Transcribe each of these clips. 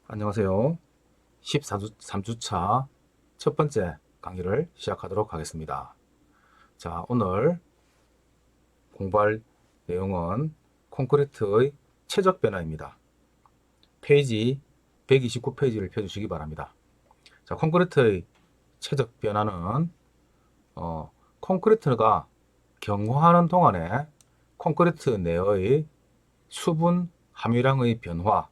안녕하세요. 13주차 첫 번째 강의를 시작하도록 하겠습니다. 자, 오늘 공부할 내용은 콘크리트의 최적 변화입니다. 페이지 129페이지를 펴주시기 바랍니다. 자, 콘크리트의 최적 변화는 콘크리트가 경화하는 동안에 콘크리트 내의 수분 함유량의 변화,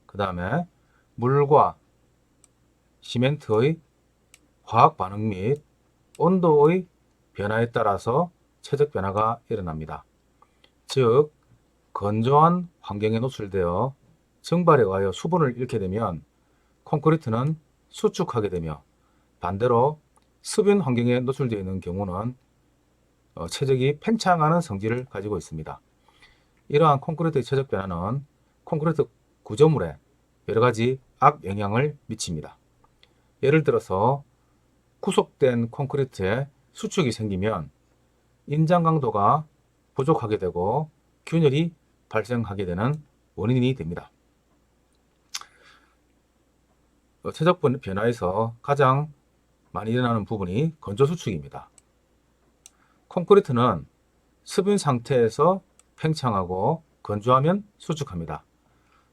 그 다음에 물과 시멘트의 화학 반응 및 온도의 변화에 따라서 최적 변화가 일어납니다. 즉, 건조한 환경에 노출되어 증발에 의하여 수분을 잃게 되면 콘크리트는 수축하게 되며, 반대로 습인 환경에 노출되어 있는 경우는 최적이 팽창하는 성질을 가지고 있습니다. 이러한 콘크리트의 최적 변화는 콘크리트 구조물에 여러 가지 악영향을 미칩니다. 예를 들어서 구속된 콘크리트에 수축이 생기면 인장 강도가 부족하게 되고 균열이 발생하게 되는 원인이 됩니다. 최적 변화에서 가장 많이 일어나는 부분이 건조 수축입니다. 콘크리트는 습인 상태에서 팽창하고 건조하면 수축합니다.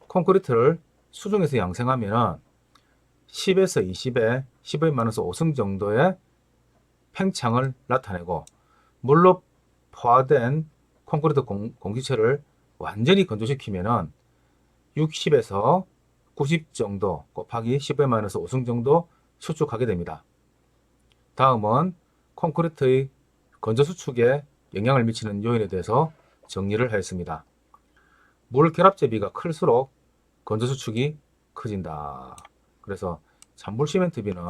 콘크리트를 수중에서 양생하면 10에서 20에 10의 5승 정도의 팽창을 나타내고, 물로 포화된 콘크리트 공기체를 완전히 건조시키면 60에서 90 정도 곱하기 10의 5승 정도 수축하게 됩니다. 다음은 콘크리트의 건조 수축에 영향을 미치는 요인에 대해서 정리를 하였습니다. 물 결합 대비가 클수록 건조 수축이 커진다. 그래서 찬물 시멘트 비는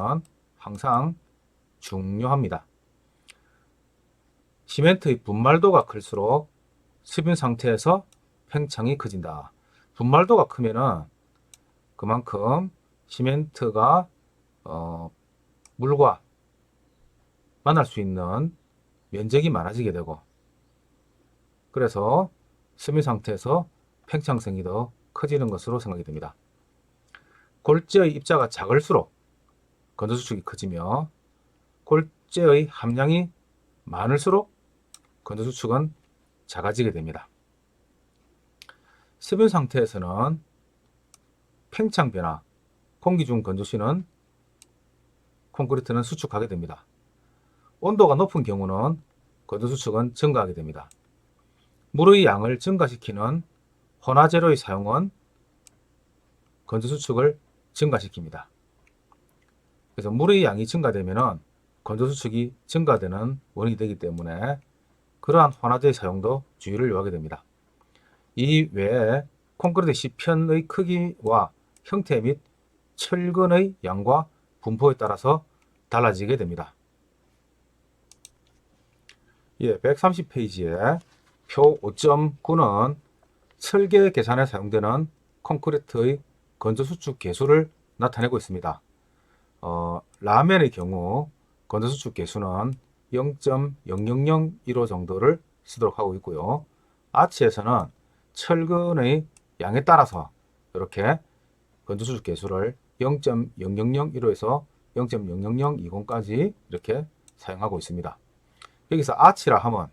항상 중요합니다. 시멘트의 분말도가 클수록 습인 상태에서 팽창이 커진다. 분말도가 크면은 그만큼 시멘트가 물과 만날 수 있는 면적이 많아지게 되고, 그래서 습인 상태에서 팽창성이 더 커지는 것으로 생각이 됩니다. 골재의 입자가 작을수록 건조 수축이 커지며, 골재의 함량이 많을수록 건조 수축은 작아지게 됩니다. 습인 상태에서는 팽창 변화, 공기 중 건조시는 콘크리트는 수축하게 됩니다. 온도가 높은 경우는 건조 수축은 증가하게 됩니다. 물의 양을 증가시키는 혼화재료의 사용은 건조 수축을 증가시킵니다. 그래서 물의 양이 증가되면 건조 수축이 증가되는 원인이 되기 때문에 그러한 혼화재의 사용도 주의를 요하게 됩니다. 이 외에 콘크리트 시편의 크기와 형태 및 철근의 양과 분포에 따라서 달라지게 됩니다. 130페이지에 표 5.9는 설계 계산에 사용되는 콘크리트의 건조 수축 계수를 나타내고 있습니다. 라면의 경우 건조 수축 계수는 0.0001호 정도를 쓰도록 하고 있고요. 아치에서는 철근의 양에 따라서 이렇게 건조 수축 계수를 0.0001호에서 0.00020까지 이렇게 사용하고 있습니다. 여기서 아치라 하면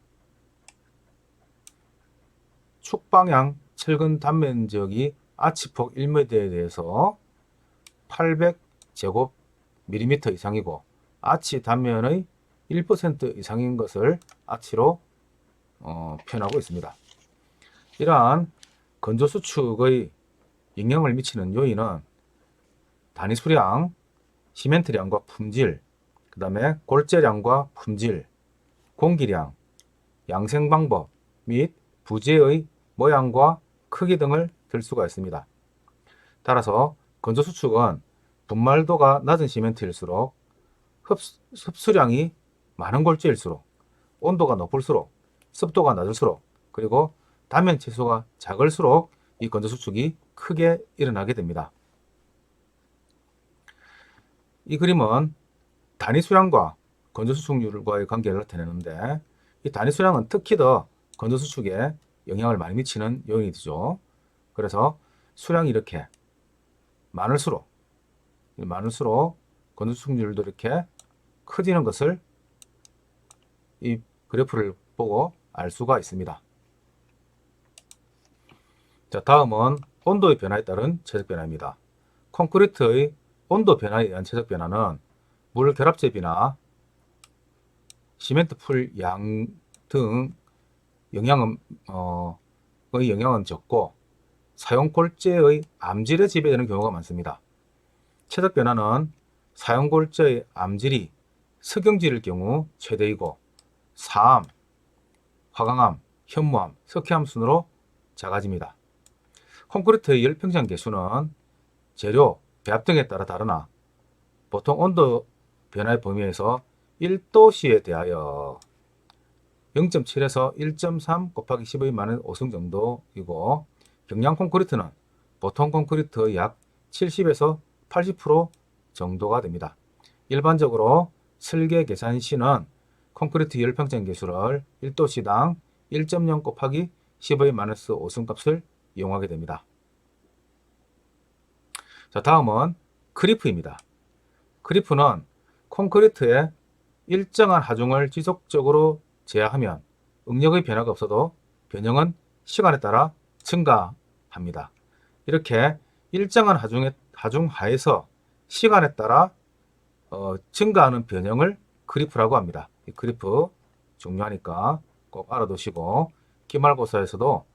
축방향 철근 단면적이 아치폭 1m에 대해서 800제곱 밀리미터 이상이고, 아치 단면의 1% 이상인 것을 아치로 표현하고 있습니다. 이러한 건조 수축의 영향을 미치는 요인은 단위 수량, 시멘트량과 품질, 그 다음에 골재량과 품질, 공기량, 양생 방법 및 부재의 모양과 크기 등을 들 수가 있습니다. 따라서 건조 수축은 분말도가 낮은 시멘트일수록, 흡수량이 많은 골재일수록, 온도가 높을수록, 습도가 낮을수록, 그리고 단면 치수가 작을수록 이 건조 수축이 크게 일어나게 됩니다. 이 그림은 단위 수량과 건조 수축률과의 관계를 나타내는데, 이 단위 수량은 특히 더 건조 수축에 영향을 많이 미치는 요인이 되죠. 그래서 수량이 이렇게 많을수록 건조수 축률도 이렇게 커지는 것을 이 그래프를 보고 알 수가 있습니다. 자, 다음은 온도의 변화에 따른 최적 변화입니다. 콘크리트의 온도 변화에 의한 최적 변화는 물 결합제비나 시멘트 풀 양 등 영향은 적고 사용 골재의 암질에 지배되는 경우가 많습니다. 최적 변화는 사용 골재의 암질이 석영질일 경우 최대이고 사암, 화강암, 현무암, 석회암 순으로 작아집니다. 콘크리트의 열평장 계수는 재료, 배합 등에 따라 다르나 보통 온도 변화의 범위에서 1도씨에 대하여 0.7에서 1.3 곱하기 10의 마이너스 5승 정도이고 경량 콘크리트는 보통 콘크리트의 약 70에서 80% 정도가 됩니다. 일반적으로 설계 계산 시는 콘크리트 열평장 계수를 1도씨당 1.0 곱하기 10의 마이너스 5승 값을 이용하게 됩니다. 자, 다음은 크리프입니다. 크리프는 콘크리트에 일정한 하중을 지속적으로 제하하면 응력의 변화가 없어도 변형은 시간에 따라 증가합니다. 이렇게 일정한 하중 하에서 시간에 따라 증가하는 변형을 크리프라고 합니다. 이 크리프 중요하니까 꼭 알아두시고 기말고사에서도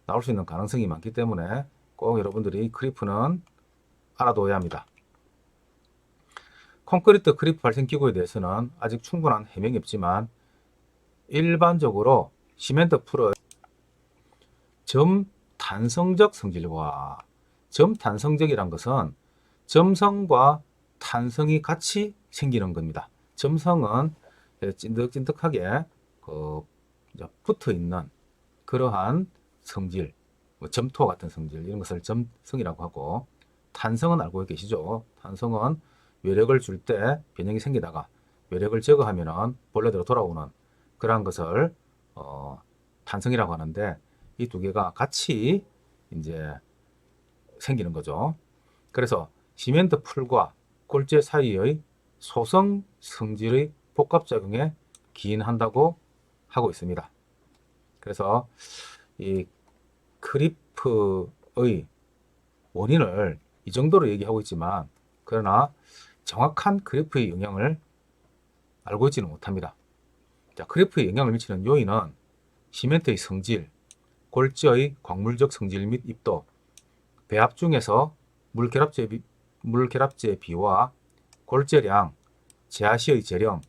나올 수 있는 가능성이 많기 때문에 꼭 여러분들이 크리프는 알아둬야 합니다. 콘크리트 크리프 발생 기구에 대해서는 아직 충분한 해명이 없지만 일반적으로 시멘트 풀의 점탄성적 성질과 점탄성적이란 것은 점성과 탄성이 같이 생기는 겁니다. 점성은 찐득찐득하게 붙어 있는 그러한 성질, 점토 같은 성질 이런 것을 점성이라고 하고 탄성은 알고 계시죠? 탄성은 외력을 줄 때 변형이 생기다가 외력을 제거하면 본래대로 돌아오는 그러한 것을 탄성이라고 하는데 이 두 개가 같이 이제 생기는 거죠. 그래서 시멘트 풀과 골재 사이의 소성 성질의 복합작용에 기인한다고 하고 있습니다. 그래서 이 크리프의 원인을 이 정도로 얘기하고 있지만 그러나 정확한 크리프의 영향을 알고 있지는 못합니다. 자, 크리프에 영향을 미치는 요인은 시멘트의 성질, 골재의 광물적 성질 및 입도, 배합 중에서 물결합제 비와 골재량, 제하 시의 재령,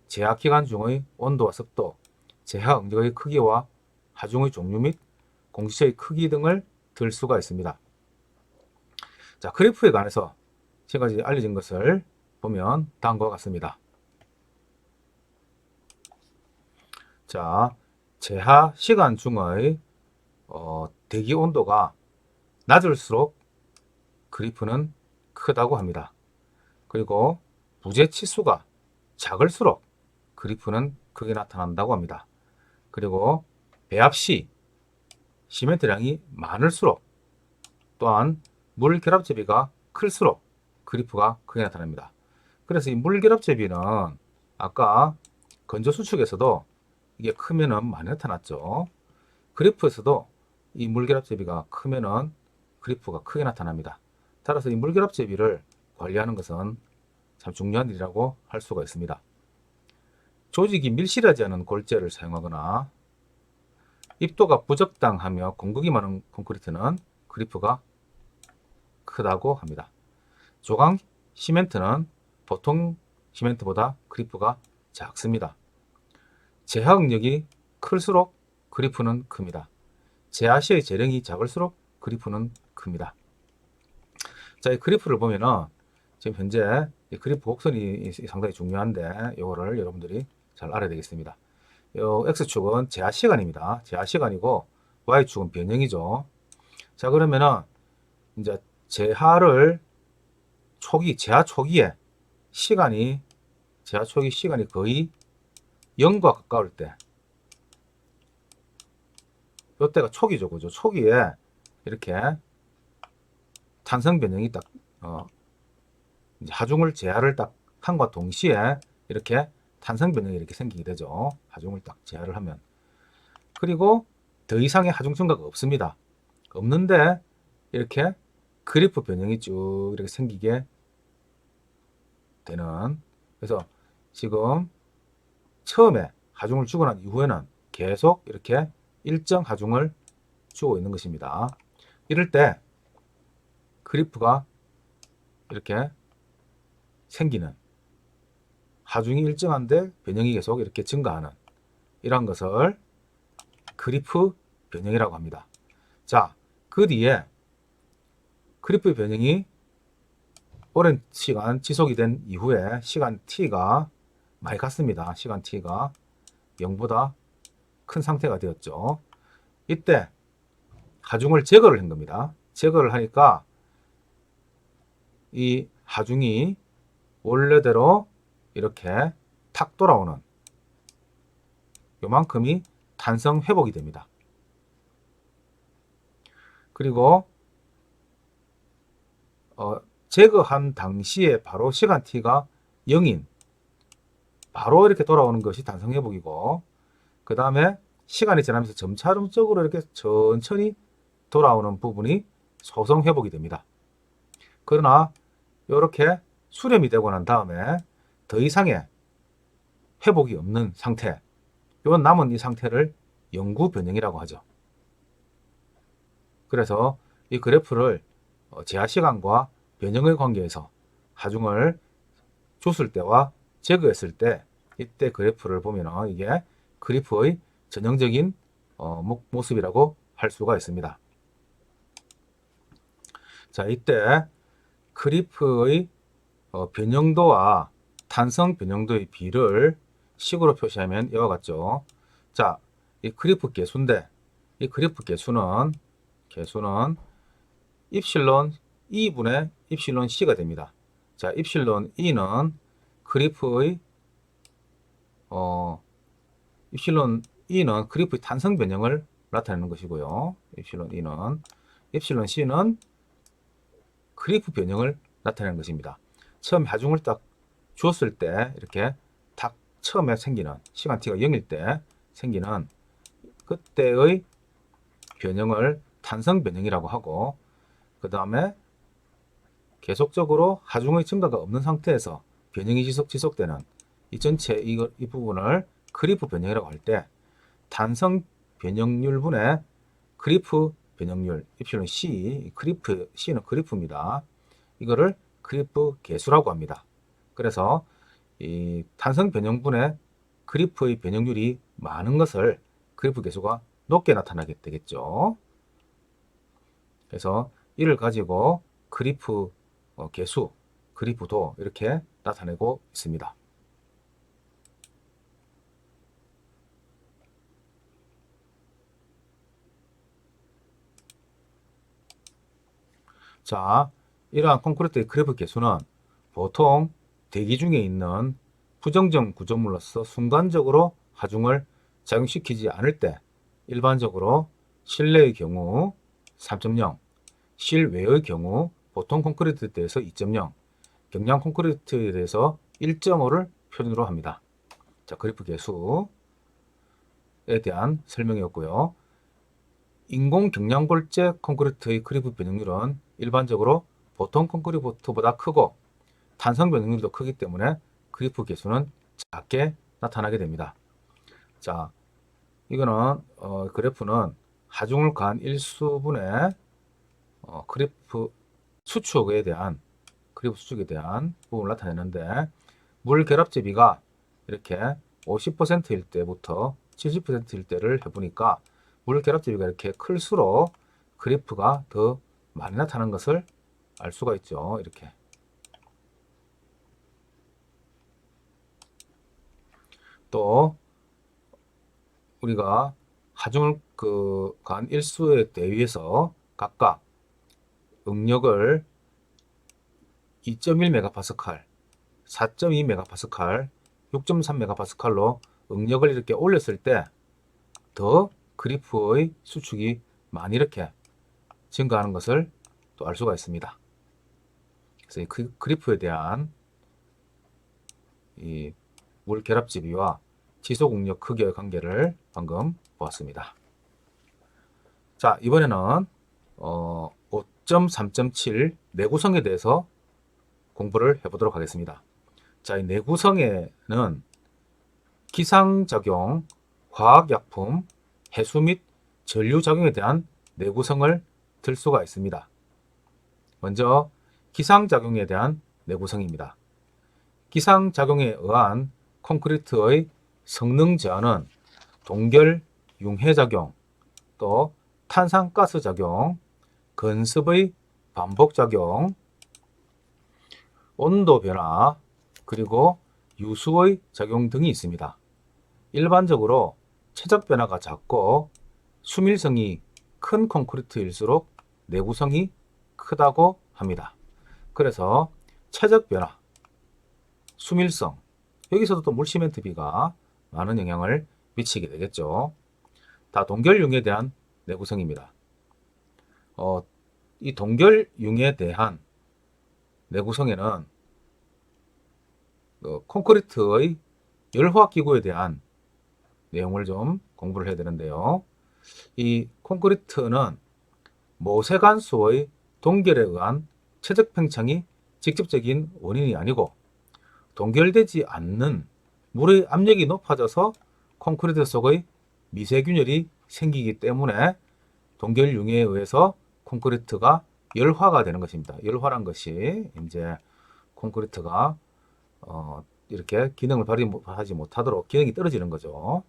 제하 기간 중의 온도와 습도, 제하 응력의 크기와 하중의 종류 및 공시의 크기 등을 들 수가 있습니다. 자, 크리프에 관해서 지금까지 알려진 것을 보면 다음과 같습니다. 자, 제하 시간 중의 대기 온도가 낮을수록 크리프는 크다고 합니다. 그리고 부재 치수가 작을수록 크리프는 크게 나타난다고 합니다. 그리고 배합 시 시멘트량이 많을수록 또한 물 결합 제비가 클수록 크리프가 크게 나타납니다. 그래서 이 물 결합 제비는 아까 건조 수축에서도 이게 크면은 많이 나타났죠. 그래프에서도 이 물결합 제비가 크면은 그래프가 크게 나타납니다. 따라서 이 물결합 제비를 관리하는 것은 참 중요한 일이라고 할 수가 있습니다. 조직이 밀실하지 않은 골재를 사용하거나 입도가 부적당하며 공극이 많은 콘크리트는 그리프가 크다고 합니다. 조강 시멘트는 보통 시멘트보다 그리프가 작습니다. 제하 응력이 클수록 그리프는 큽니다. 제하 시의 재령이 작을수록 그리프는 큽니다. 자, 이 그리프를 보면은 지금 현재 이 그리프 곡선이 상당히 중요한데 이거를 여러분들이 잘 알아야 되겠습니다. 요 X축은 제하 시간입니다. 제하 시간이고 Y축은 변형이죠. 자, 그러면은 이제 제하 초기에 제하 초기 시간이 거의 0과 가까울 때, 요때가 초기죠, 그죠? 초기에 이렇게 탄성 변형이 딱 이제 하중을 제하를 딱 함과 동시에 이렇게 탄성 변형이 이렇게 생기게 되죠. 하중을 딱 제하를 하면. 그리고 더 이상의 하중 증가가 없습니다. 없는데 이렇게 그래프 변형이 쭉 이렇게 생기게 되는. 그래서 지금 처음에 하중을 주고 난 이후에는 계속 이렇게 일정 하중을 주고 있는 것입니다. 이럴 때 그래프가 이렇게 생기는, 하중이 일정한데 변형이 계속 이렇게 증가하는 이러한 것을 그래프 변형이라고 합니다. 자, 그 뒤에 그래프 변형이 오랜 시간 지속이 된 이후에 시간 t가 많이 갔습니다. 시간 t가 0보다 큰 상태가 되었죠. 이때 하중을 제거를 한 겁니다. 제거를 하니까 이 하중이 원래대로 이렇게 탁 돌아오는 요만큼이 탄성 회복이 됩니다. 그리고 제거한 당시에 바로 시간 t가 0인 바로 이렇게 돌아오는 것이 탄성 회복이고, 그 다음에 시간이 지나면서 점차적으로 이렇게 천천히 돌아오는 부분이 소성 회복이 됩니다. 그러나 이렇게 수렴이 되고 난 다음에 더 이상의 회복이 없는 상태, 요 남은 이 상태를 영구 변형이라고 하죠. 그래서 이 그래프를 제한 시간과 변형의 관계에서 하중을 줬을 때와 제거했을 때 이때 그래프를 보면 이게 그래프의 전형적인 모습이라고 할 수가 있습니다. 자, 이때 그래프의 변형도와 탄성 변형도의 비를 식으로 표시하면 이와 같죠. 자, 이 그래프 개수인데 이 그래프 개수는 입실론 2분의 입실론 c가 됩니다. 자, 입실론 e는 그래프의 입실론 e는 그래프의 탄성 변형을 나타내는 것이고요. 입실론 e는 입실론 c는 그래프 변형을 나타내는 것입니다. 처음 하중을 딱 줬을 때 이렇게 딱 처음에 생기는 시간 t가 0일 때 생기는 그때의 변형을 탄성 변형이라고 하고, 그 다음에 계속적으로 하중의 증가가 없는 상태에서 변형이 지속되는 이 전체 이 부분을 그래프 변형이라고 할 때 탄성 변형률분의 그래프 변형률 입실론 c, 그래프 c는 그래프입니다. 이거를 그래프 개수라고 합니다. 그래서 이 탄성 변형분의 그래프의 변형률이 많은 것을 그래프 개수가 높게 나타나게 되겠죠. 그래서 이를 가지고 그래프 개수, 그래프도 이렇게 나타내고 있습니다. 자, 이러한 콘크리트의 그래프 개수는 보통 대기 중에 있는 부정점 구조물로서 순간적으로 하중을 작용시키지 않을 때 일반적으로 실내의 경우 3.0, 실외의 경우 보통 콘크리트에 대해서 2.0, 경량 콘크리트에 대해서 1.5를 표준으로 합니다. 자, 그래프 개수에 대한 설명이었고요. 인공 경량골재 콘크리트의 그래프 변형률은 일반적으로 보통 콘크리트보다 크고 탄성 변형률도 크기 때문에 그래프 개수는 작게 나타나게 됩니다. 자, 이거는 그래프는 하중을 가한 일수분의 그래프 수축에 대한 부분을 나타내는데, 물 결합 대비가 이렇게 50%일 때부터 70%일 때를 해보니까 물 결합 대비가 이렇게 클수록 그래프가 더 많이 나타나는 것을 알 수가 있죠. 이렇게. 또 우리가 하중을 가한 일수에 대비해서 각각 응력을 2.1MPa, 4.2MPa, 6.3MPa로 응력을 이렇게 올렸을 때 더 그래프의 수축이 많이 이렇게 증가하는 것을 또 알 수가 있습니다. 그래서 이 그리프에 대한 이 물 결합 지비와 지속 응력 크기의 관계를 방금 보았습니다. 자, 이번에는 5.3.7 내구성에 대해서 공부를 해보도록 하겠습니다. 자, 이 내구성에는 기상작용, 화학약품, 해수 및 전류작용에 대한 내구성을 들 수가 있습니다. 먼저 기상작용에 대한 내구성입니다. 기상작용에 의한 콘크리트의 성능 저하는 동결 융해작용, 또 탄산가스 작용, 건습의 반복작용, 온도 변화, 그리고 유수의 작용 등이 있습니다. 일반적으로 최적 변화가 작고 수밀성이 큰 콘크리트일수록 내구성이 크다고 합니다. 그래서 최적 변화, 수밀성, 여기서도 또 물시멘트비가 많은 영향을 미치게 되겠죠. 다 동결융에 대한 내구성입니다. 이 동결융에 대한 내구성에는 콘크리트의 열화기구에 대한 내용을 좀 공부를 해야 되는데요. 이 콘크리트는 모세관수의 동결에 의한 최적 팽창이 직접적인 원인이 아니고 동결되지 않는 물의 압력이 높아져서 콘크리트 속의 미세균열이 생기기 때문에 동결융에 의해서 콘크리트가 열화가 되는 것입니다. 열화란 것이 이제 콘크리트가 이렇게 기능을 발휘하지 못하도록 기능이 떨어지는 거죠.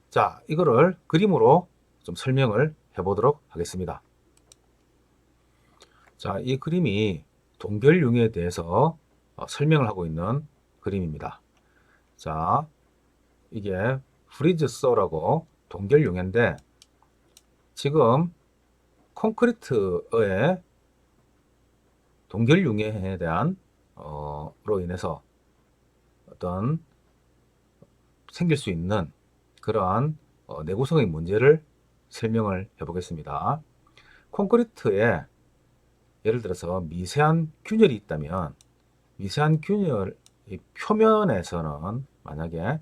자, 이거를 그림으로 좀 설명을 해보도록 하겠습니다. 자, 이 그림이 동결융에 대해서 설명을 하고 있는 그림입니다. 자, 이게 프리즈소라고 동결융인데 지금 콘크리트의 동결융에 대한 로 인해서 어떤 생길 수 있는 그러한 내구성의 문제를 설명을 해보겠습니다. 콘크리트에 예를 들어서 미세한 균열이 있다면 미세한 균열 표면에서는 만약에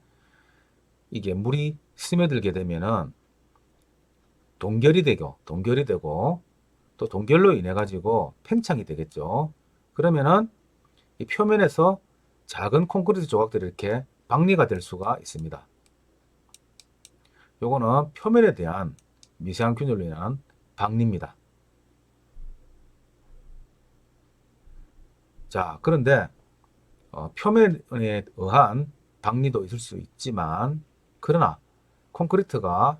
이게 물이 스며들게 되면은 동결이 되고 또 동결로 인해 가지고 팽창이 되겠죠. 그러면은 이 표면에서 작은 콘크리트 조각들이 이렇게 박리가 될 수가 있습니다. 요거는 표면에 대한 미세한 균열로 인한 박리입니다. 자, 그런데 표면에 의한 박리도 있을 수 있지만 그러나 콘크리트가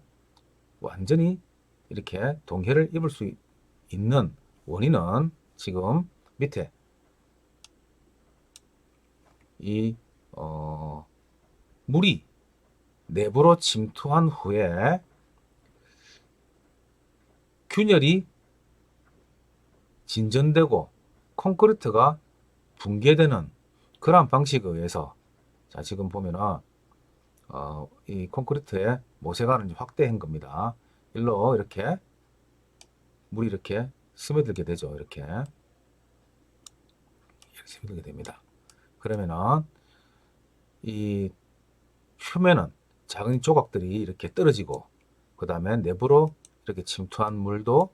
완전히 이렇게 동결을 입을 수 있는 원인은 지금 밑에 이 물이 내부로 침투한 후에 균열이 진전되고 콘크리트가 붕괴되는 그러한 방식에 의해서 자, 지금 보면은 이 콘크리트의 모세관을 확대한 겁니다. 일로 이렇게 물이 이렇게 스며들게 되죠. 이렇게 스며들게 됩니다. 그러면은 이 표면은 작은 조각들이 이렇게 떨어지고 그 다음에 내부로 이렇게 침투한 물도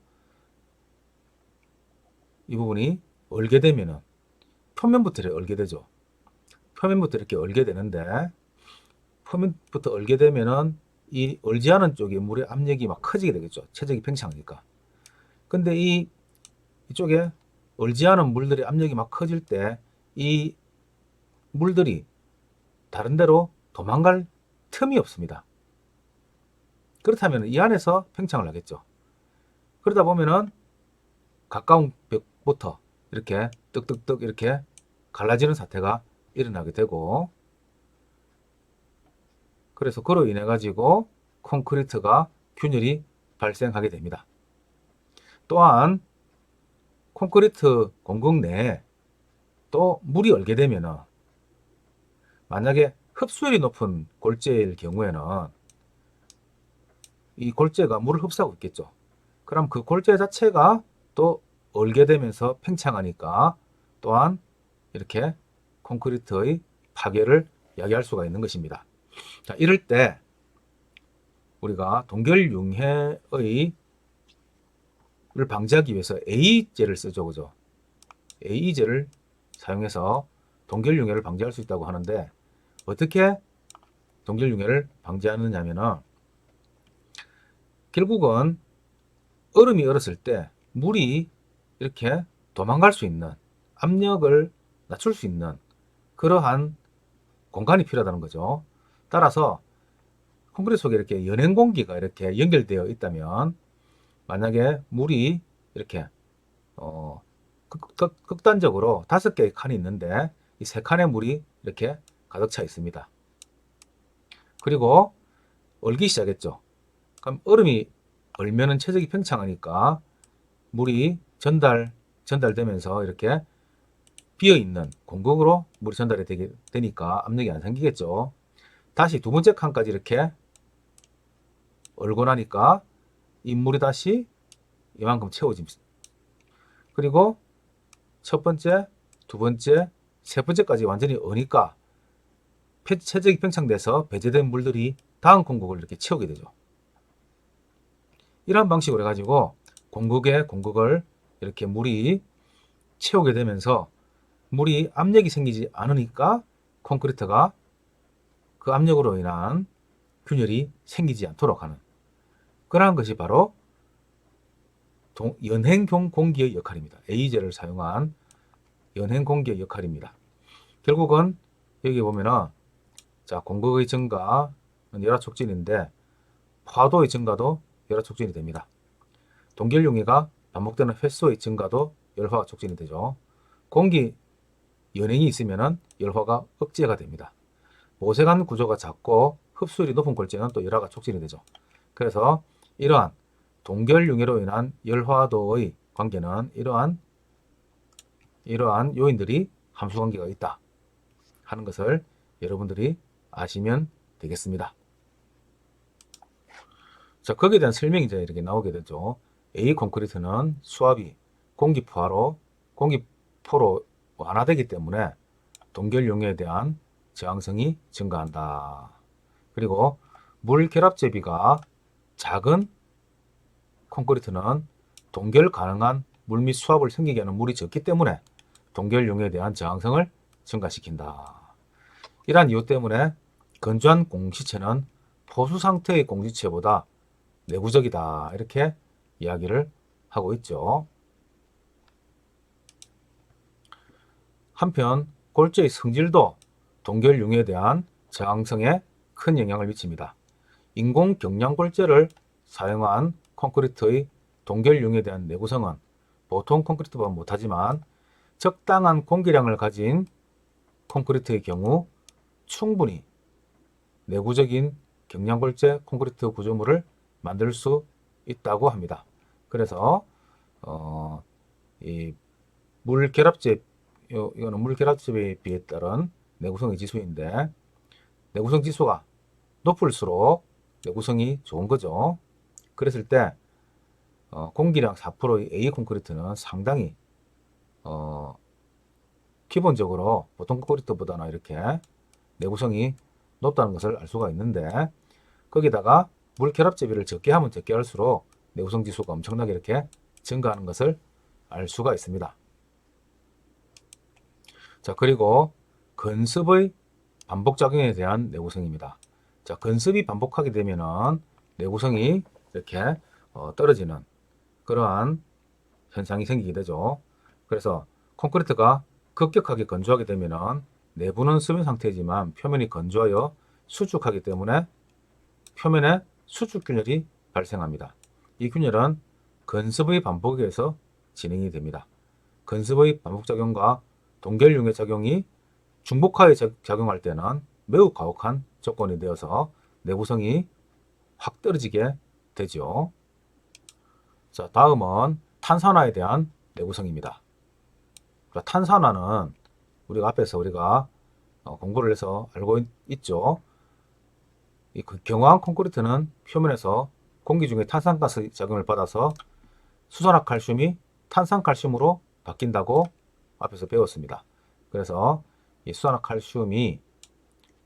이 부분이 얼게 되면은 표면부터 이렇게 얼게 되죠. 표면부터 이렇게 얼게 되는데 표면부터 얼게 되면은 이 얼지 않은 쪽에 물의 압력이 막 커지게 되겠죠. 최적이 팽창하니까. 근데 이쪽에 얼지 않은 물들의 압력이 막 커질 때 이 물들이 다른 데로 도망갈 틈이 없습니다. 그렇다면 이 안에서 팽창을 하겠죠. 그러다 보면은 가까운 벽부터 이렇게 뜩뜩뜩 이렇게 갈라지는 사태가 일어나게 되고 그래서 그로 인해 가지고 콘크리트가 균열이 발생하게 됩니다. 또한 콘크리트 공극 내에 또 물이 얼게 되면은 만약에 흡수율이 높은 골재일 경우에는 이 골재가 물을 흡수하고 있겠죠. 그럼 그 골재 자체가 또 얼게 되면서 팽창하니까 또한 이렇게 콘크리트의 파괴를 야기할 수가 있는 것입니다. 자, 이럴 때 우리가 동결융해의 를 방지하기 위해서 A제를 쓰죠. 그죠? A제를 사용해서 동결융해를 방지할 수 있다고 하는데 어떻게 동결융해를 방지하느냐면은 결국은 얼음이 얼었을 때 물이 이렇게 도망갈 수 있는 압력을 낮출 수 있는 그러한 공간이 필요하다는 거죠. 따라서 콘크리트 속에 이렇게 연행 공기가 이렇게 연결되어 있다면 만약에 물이 이렇게 극단적으로 5개의 칸이 있는데 이 3칸의 물이 이렇게 가득 차 있습니다. 그리고 얼기 시작했죠. 그럼 얼음이 얼면은 최적이 팽창하니까 물이 전달되면서 이렇게 비어있는 공극으로 물이 전달이 되니까 압력이 안 생기겠죠. 다시 두 번째 칸까지 이렇게 얼고 나니까 이 물이 다시 이만큼 채워집니다. 그리고 첫 번째, 두 번째, 세 번째까지 완전히 어니까 최적이 팽창돼서 배제된 물들이 다음 공극을 이렇게 채우게 되죠. 이런 방식으로 해가지고 공극에 공극을 이렇게 물이 채우게 되면서 물이 압력이 생기지 않으니까 콘크리트가 그 압력으로 인한 균열이 생기지 않도록 하는 그러한 것이 바로 연행 공기의 역할입니다. A제를 사용한 연행 공기의 역할입니다. 결국은 여기 보면은 자, 공극의 증가는 열화 촉진인데 파도의 증가도 열화 촉진이 됩니다. 동결융해가 반복되는 횟수의 증가도 열화 촉진이 되죠. 공기 연행이 있으면 열화가 억제가 됩니다. 모세관 구조가 작고 흡수율이 높은 골재는 또 열화가 촉진이 되죠. 그래서 이러한 동결융해로 인한 열화도의 관계는 이러한 요인들이 함수관계가 있다 하는 것을 여러분들이 아시면 되겠습니다. 자, 거기에 대한 설명이 이제 이렇게 나오게 되죠. A 콘크리트는 수압이 공기포로 완화되기 때문에 동결융해에 대한 저항성이 증가한다. 그리고 물 결합 제비가 작은 콘크리트는 동결 가능한 물 및 수압을 생기게 하는 물이 적기 때문에 동결융해에 대한 저항성을 증가시킨다. 이러한 이유 때문에 건조한 공시체는 포수 상태의 공시체보다 내구적이다. 이렇게 이야기를 하고 있죠. 한편 골재의 성질도 동결융해에 대한 저항성에 큰 영향을 미칩니다. 인공 경량 골재를 사용한 콘크리트의 동결융해에 대한 내구성은 보통 콘크리트보다 못하지만 적당한 공기량을 가진 콘크리트의 경우 충분히 내구적인 경량골재 콘크리트 구조물을 만들 수 있다고 합니다. 그래서 이 물결합제 이거는 물결합제에 비해 따른 내구성의 지수인데 내구성 지수가 높을수록 내구성이 좋은 거죠. 그랬을 때 공기량 4%의 A 콘크리트는 상당히 기본적으로 보통 콘크리트보다는 이렇게 내구성이 높다는 것을 알 수가 있는데 거기다가 물 결합 제비를 적게 하면 적게 할수록 내구성 지수가 엄청나게 이렇게 증가하는 것을 알 수가 있습니다. 자, 그리고 건습의 반복작용에 대한 내구성입니다. 자, 건습이 반복하게 되면은 내구성이 이렇게 떨어지는 그러한 현상이 생기게 되죠. 그래서 콘크리트가 급격하게 건조하게 되면은 내부는 수면 상태이지만 표면이 건조하여 수축하기 때문에 표면에 수축 균열이 발생합니다. 이 균열은 건습의 반복에 의해서 진행이 됩니다. 건습의 반복작용과 동결융해 작용이 중복하여 작용할 때는 매우 가혹한 조건이 되어서 내구성이 확 떨어지게 되죠. 자, 다음은 탄산화에 대한 내구성입니다. 탄산화는 우리가 앞에서 공부를 해서 알고 있죠. 이 경화한 콘크리트는 표면에서 공기 중에 탄산가스 작용을 받아서 수산화 칼슘이 탄산칼슘으로 바뀐다고 앞에서 배웠습니다. 그래서 이 수산화칼슘이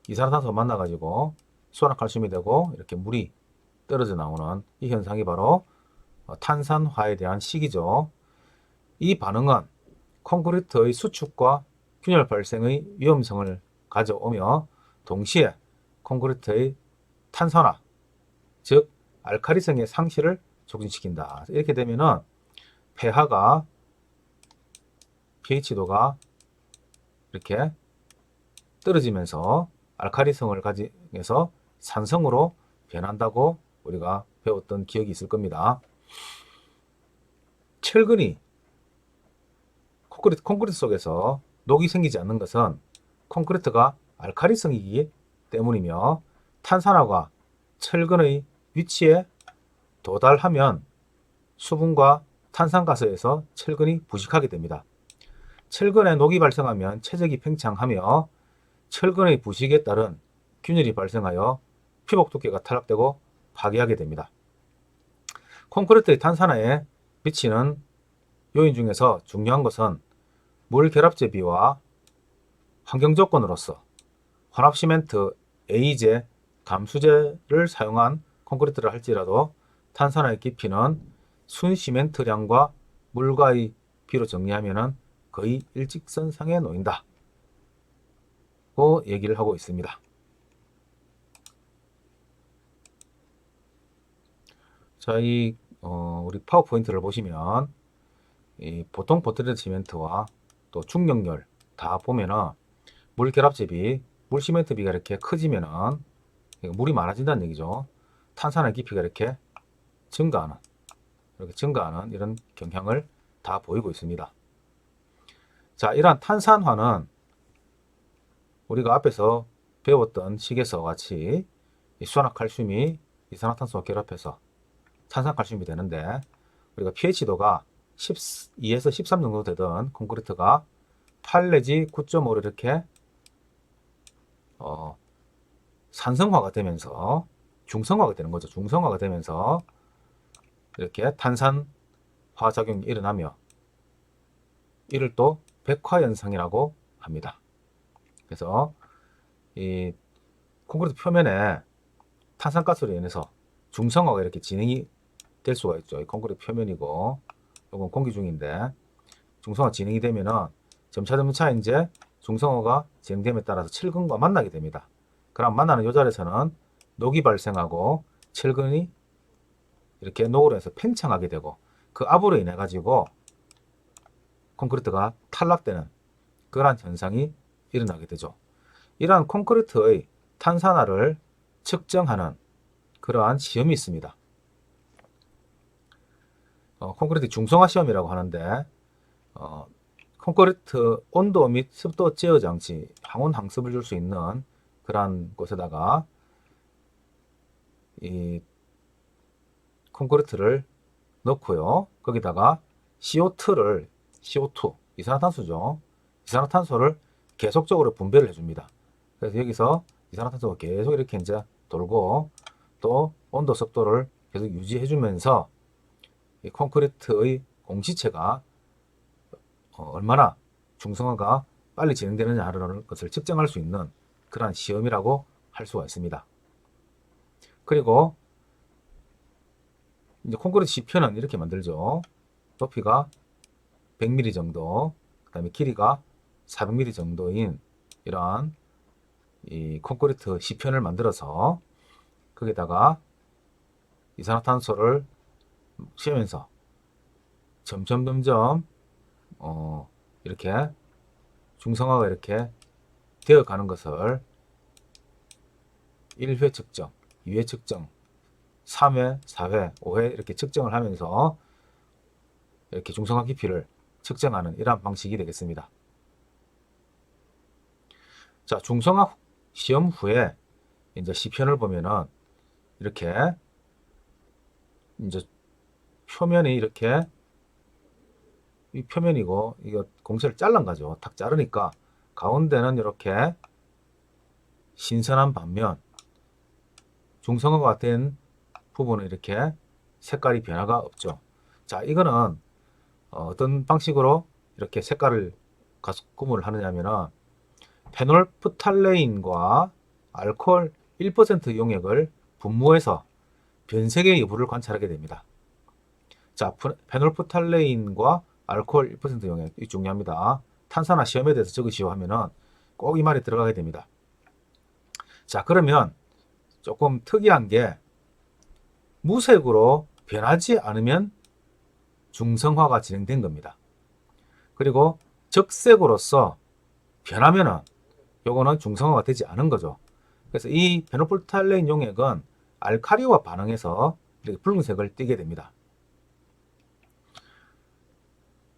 이산화탄소 만나가지고 수산화칼슘이 되고 이렇게 물이 떨어져 나오는 이 현상이 바로 탄산화에 대한 식이죠. 이 반응은 콘크리트의 수축과 균열 발생의 위험성을 가져오며 동시에 콘크리트의 탄산화, 즉 알카리성의 상실을 촉진시킨다. 이렇게 되면은 pH가 pH도가 이렇게 떨어지면서 알카리성을 가지면서 산성으로 변한다고 우리가 배웠던 기억이 있을 겁니다. 철근이 콘크리트 속에서 녹이 생기지 않는 것은 콘크리트가 알카리성이기 때문이며 탄산화가 철근의 위치에 도달하면 수분과 탄산가스에서 철근이 부식하게 됩니다. 철근에 녹이 발생하면 최적이 팽창하며 철근의 부식에 따른 균열이 발생하여 피복 두께가 타락되고 파괴하게 됩니다. 콘크리트의 탄산화에 미치는 요인 중에서 중요한 것은 물 결합제비와 환경 조건으로서 혼합 시멘트, A제, 감수제를 사용한 콘크리트를 할지라도 탄산화의 깊이는 순 시멘트량과 물과의 비로 정리하면 거의 일직선상에 놓인다 고 얘기를 하고 있습니다. 자, 우리 파워포인트를 보시면 이 보통 포트레드 시멘트와 또 중력열 다 보면은 물 결합제비, 물 시멘트비가 이렇게 커지면은 물이 많아진다는 얘기죠. 탄산화 깊이가 이렇게 증가하는 이런 경향을 다 보이고 있습니다. 자, 이러한 탄산화는 우리가 앞에서 배웠던 식에서 같이 수산화칼슘이 이산화탄소와 결합해서 탄산칼슘이 되는데 우리가 pH도가 12에서 13 정도 되던 콘크리트가 8 내지 9.5로 이렇게 산성화가 되면서 중성화가 되는 거죠. 중성화가 되면서 이렇게 탄산화 작용이 일어나며 이를 또 백화현상이라고 합니다. 그래서 이 콘크리트 표면에 탄산가스로 인해서 중성화가 이렇게 진행이 될 수가 있죠. 이 콘크리트 표면이고 이건 공기 중인데 중성화 진행이 되면은 점차 이제 중성화가 진행됨에 따라서 철근과 만나게 됩니다. 그럼 만나는 이 자리에서는 녹이 발생하고 철근이 이렇게 녹으로 해서 팽창하게 되고 그 압으로 인해 가지고 콘크리트가 탈락되는 그러한 현상이 일어나게 되죠. 이러한 콘크리트의 탄산화를 측정하는 그러한 시험이 있습니다. 콘크리트 중성화 시험이라고 하는데 콘크리트 온도 및 습도 제어 장치, 항온 항습을 줄 수 있는 그러한 곳에다가 이 콘크리트를 넣고요. 거기다가 CO2, 이산화탄소죠. 이산화탄소를 계속적으로 분배를 해줍니다. 그래서 여기서 이산화탄소가 계속 이렇게 이제 돌고 또 온도 습도를 계속 유지해주면서 이 콘크리트의 공시체가 얼마나 중성화가 빨리 진행되느냐라는 것을 측정할 수 있는 그러한 시험이라고 할 수가 있습니다. 그리고 이제 콘크리트 시편은 이렇게 만들죠. 높이가 100mm 정도, 그 다음에 길이가 400mm 정도인 이러한 이 콘크리트 시편을 만들어서 거기다가 이산화탄소를 씌우면서 점점 이렇게 중성화가 이렇게 되어 가는 것을 1회 측정, 2회 측정, 3회, 4회, 5회 이렇게 측정을 하면서 이렇게 중성화 깊이를 측정하는 이러한 방식이 되겠습니다. 자, 중성화 시험 후에 이제 시편을 보면은 이렇게 이제 표면이 이렇게 이 표면이고 이거 공세를 잘란 거죠. 탁 자르니까 가운데는 이렇게 신선한 반면 중성화가 된 부분은 이렇게 색깔이 변화가 없죠. 자, 이거는 어떤 방식으로 이렇게 색깔을 구분을 하느냐면은 페놀프탈레인과 알코올 1% 용액을 분무해서 변색의 여부를 관찰하게 됩니다. 자, 페놀프탈레인과 알코올 1% 용액, 이 중요합니다. 탄산화 시험에 대해서 적으시오 하면은 꼭 이 말이 들어가게 됩니다. 자, 그러면 조금 특이한 게 무색으로 변하지 않으면 중성화가 진행된 겁니다. 그리고 적색으로서 변하면은 요거는 중성화가 되지 않은 거죠. 그래서 이 페놀프탈레인 용액은 알카리와 반응해서 이렇게 붉은색을 띠게 됩니다.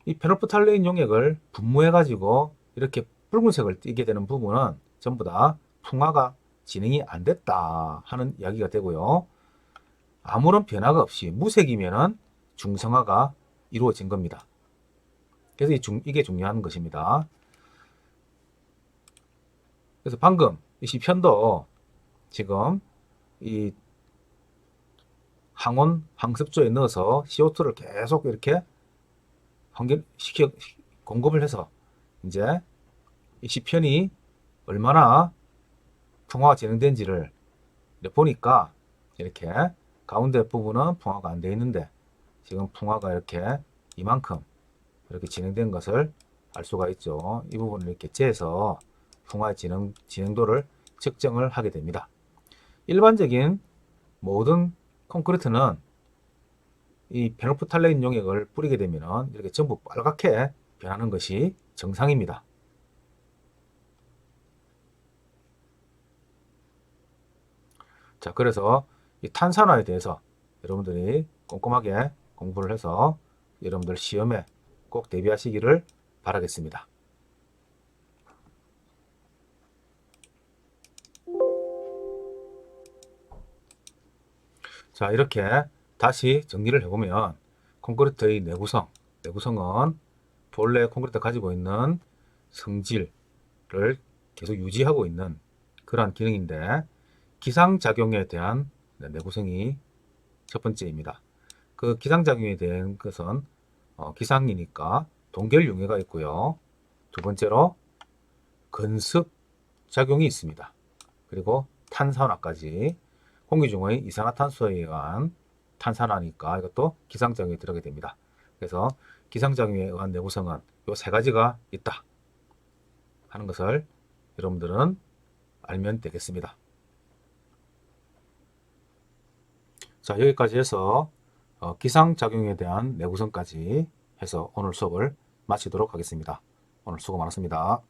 이 페놀프탈레인 용액을 분무해 가지고 이렇게 붉은색을 띠게 되는 부분은 전부 다 풍화가 진행이 안 됐다 하는 이야기가 되고요. 아무런 변화가 없이 무색이면은 중성화가 이루어진 겁니다. 그래서 이게 중요한 것입니다. 그래서 방금 이 시편도 지금 이 항온 항습조에 넣어서 CO2를 계속 이렇게 공급을 해서 이제 이 시편이 얼마나 풍화가 진행된지를 보니까 이렇게 가운데 부분은 풍화가 안 되어 있는데 지금 풍화가 이렇게 이만큼 이렇게 진행된 것을 알 수가 있죠. 이 부분을 이렇게 재서 풍화의 진행도를 측정을 하게 됩니다. 일반적인 모든 콘크리트는 이 페놀프탈레인 용액을 뿌리게 되면 이렇게 전부 빨갛게 변하는 것이 정상입니다. 자, 그래서 이 탄산화에 대해서 여러분들이 꼼꼼하게 공부를 해서 여러분들 시험에 꼭 대비하시기를 바라겠습니다. 자, 이렇게 다시 정리를 해보면 콘크리트의 내구성은 본래 콘크리트가 가지고 있는 성질을 계속 유지하고 있는 그러한 기능인데 기상작용에 대한 내구성이 첫 번째입니다. 그 기상작용에 대한 것은 기상이니까 동결융해가 있고요. 두 번째로 건습작용이 있습니다. 그리고 탄산화까지 공기 중의 이산화탄소에 의한 탄산화니까 이것도 기상작용에 들어가게 됩니다. 그래서 기상작용에 의한 내구성은 이 세 가지가 있다 하는 것을 여러분들은 알면 되겠습니다. 자, 여기까지 해서 기상작용에 대한 내구성까지 해서 오늘 수업을 마치도록 하겠습니다. 오늘 수고 많았습니다.